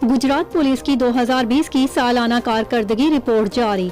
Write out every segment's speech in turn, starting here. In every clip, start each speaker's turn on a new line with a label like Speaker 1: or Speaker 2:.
Speaker 1: Gujarat police की 2020 की सालाना कारकर्दगी रिपोर्ट जारी।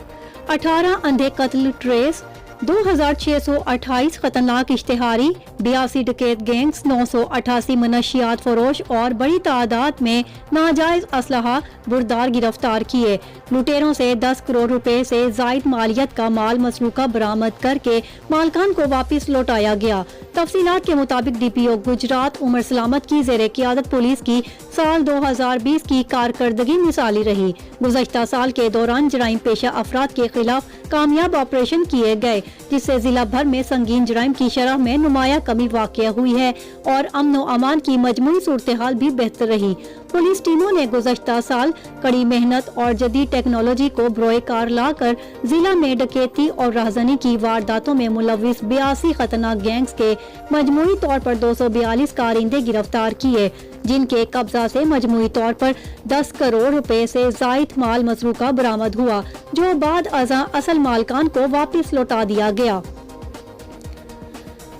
Speaker 1: 18 अंधे कत्ल ट्रेस, 2628 खतरनाक इश्तिहारी, 82 डकैत गैंग्स, 988 मनशियात फरोश और बड़ी तादाद में नाजायज असलहा बुरदार गिरफ्तार किए। लुटेरों से 10 करोड़ रुपए से जायद मालियत का माल मसरूका बरामद करके मालकान को वापस लौटाया गया। तफसीलात के मुताबिक DPO गुजरात उमर सलामत की ज़ेरे क़ियादत पुलिस की साल 2020 की कारकर्दगी मिसाली रही। गुज़श्ता साल के दौरान जराइम पेशा अफराद के खिलाफ कामयाब ऑपरेशन किए गए, जिससे जिला भर में संगीन जराइम की शरह में नुमाया कमी वाक़ हुई है और अमन व अमान की मजमूई सूरत हाल भी बेहतर रही। पुलिस टीमों ने गुज़श्ता साल कड़ी मेहनत और जदीद टेक्नोलॉजी को बरोए कार लाकर जिला में डकैती और राहजनी की वारदातों में मुलविस 82 खतरनाक गैंग्स के मजमूई तौर पर 242 कारिंदे गिरफ्तार किए, जिनके कब्जा से मजमूई तौर पर 10 करोड़ रुपए से जायद माल मसरूका बरामद हुआ, जो बाद अज़ां असल मालकान को वापस लौटा दिया गया।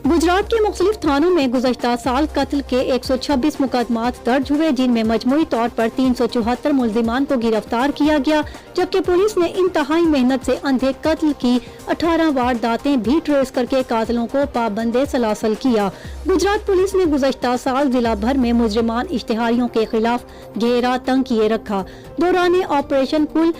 Speaker 1: गुजरात के मुख्तलिफ थानों में गुज़श्ता साल कत्ल के 126 मुकदमात दर्ज हुए, जिनमें मजमूई तौर पर 374 मुल्जिमान को गिरफ्तार किया गया, जबकि पुलिस ने इंतहाई मेहनत से अंधे कत्ल की 18 वारदातें भी ट्रेस करके कातिलों को पाबंदे सलासल किया। गुजरात पुलिस ने गुज़श्ता साल जिला भर में मुजरिमान इश्तिहारियों के खिलाफ घेरा तंग किए रखा। दौरान ऑपरेशन कुल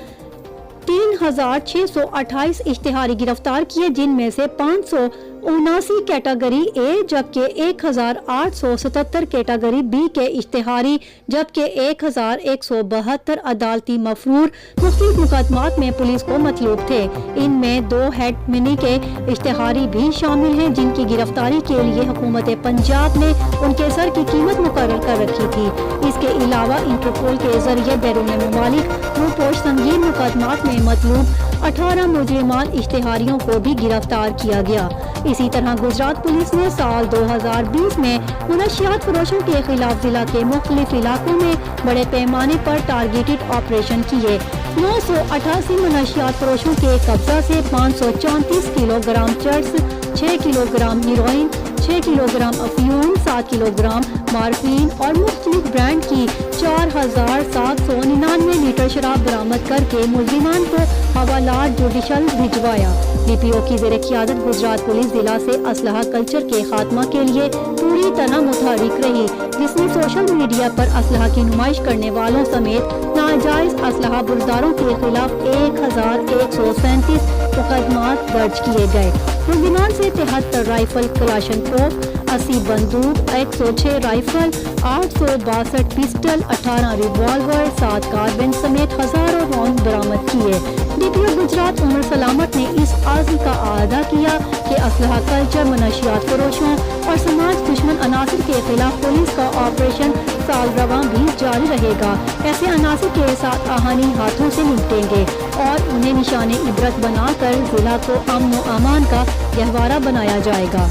Speaker 1: 3628 इश्तिहारी गिरफ्तार किए, जिनमें से 579 कैटेगरी ए जबकि 1877 कैटेगरी बी के इश्तिहारी जबकि 1172 अदालती मफरूर मुख्तलिफ मुकदमात में पुलिस को मतलूब थे। इनमें 2 हेड मिनी के इश्तिहारी भी शामिल हैं, जिनकी गिरफ्तारी के लिए हुकूमत पंजाब ने उनके सर की कीमत मुकर्रर कर रखी थी। इसके अलावा इंटरपोल के जरिए बैरून मुमालिक रूपोश संगीन मुकदमात में मतलूब 18 मुजरिमान इश्तिहारियों को भी गिरफ्तार किया गया। इसी तरह गुजरात पुलिस ने साल 2020 में मुनशियात फरोशों के खिलाफ जिला के मुख्तलिफ इलाकों में बड़े पैमाने पर टारगेटेड ऑपरेशन किए। 988 मुनशियात फरोशों के कब्जा से 534 kilogram cheers, 6 kilogram heroine, 6 kilogram अफीम, 7 किलोग्राम मार्फिन और मुख्तलिफ ब्रांड की 4799 लीटर शराब बरामद करके मुल्जिमान को हवालात जुडिशल भिजवाया। DPO की ज़ेरे क़ियादत गुजरात पुलिस जिला से असलहा कल्चर के खात्मा के लिए पूरी तरह मुतहरिक रही, जिसमें सोशल मीडिया पर असलहा की नुमाइश करने वालों समेत नाजायज असलहा बुरदारों के खिलाफ 1137 मुकदमात दर्ज किए गए। मुल्जिमान से 73 राइफल कलाशनकोव, 80 बंदूक, 106 राइफल, 862 पिस्टल, 18 रिवॉल्वर, 7 कारबिन समेत हजारों राउंड बरामद किए। DPO गुजरात उमर सलामत ने इस आज़म का अदा किया कि असलहा कल्चर, मनशियात फरोशों और समाज दुश्मन अनासिर के खिलाफ पुलिस का ऑपरेशन साल रवां भी जारी रहेगा। ऐसे अनासिर के साथ आहानी हाथों से निपटेंगे और उन्हें निशाने इबरत बनाकर जिला को अमन व अमान का गहवारा बनाया जाएगा।